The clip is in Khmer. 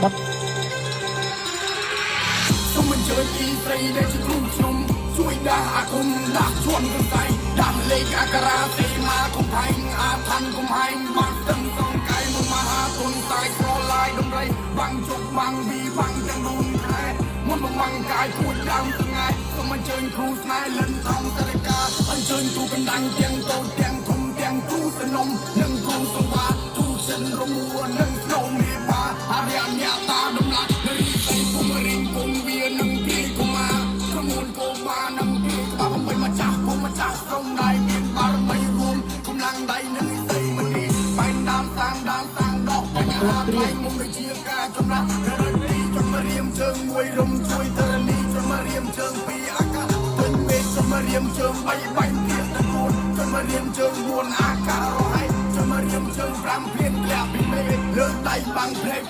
បាត់សូមអញ្ជើញពីស្រីដែលជាគ្រូខ្ញុំជួយដាស់អាគុំដាស់ជន់កន្សៃដាស់លេខអាការ៉ាទេមាកុំផែងអាឋានកុំហែងបាត់ទាំងសងកាយមកមហាទុនសាយស្រឡាយដំរីបាំងជុកបាំងវីបាំងទាំងនោះខែមុនមកបាំងកាយពួយដើមថ្ងៃសូមអញ្ជើញគ្រូស្នេហ៍លិនថងតរិកាអញ្ជើញគ្រូកណ្ដាំងទាំងតូចទាំងធំទាំងគ្រូសនំនិងគ្រូសង្វាគ្រូចិនរមួននិងស្នងមេបាអារ្យញាតាដំឡាក់រីស្អីពុំរៀងគង់វានឹងពីកុមារក្រមួនកុមារនឹងពីក្បាលបំពេញម្ចាស់ពុំម្ចាស់ក្រុមដៃមានបារមីរួមកម្លាំងដៃនឹងស្អីមនីបែនដើមតាំងដកបញ្ហាផ្នែកមុំដូចជាការចម្រាស់រត់ទីចង់មករៀមជើងមួយរំជួយតរនីចង់មករៀមជើងពីអាកាសពេញមេឃចង់មករៀមជើង3បាញ់ទៀតតគួនចង់មករៀមជើង4អាការរហ័យចង់មករៀមជើង5ភៀនលាក់ពីមេឃលើកដៃបាំងភ្នែក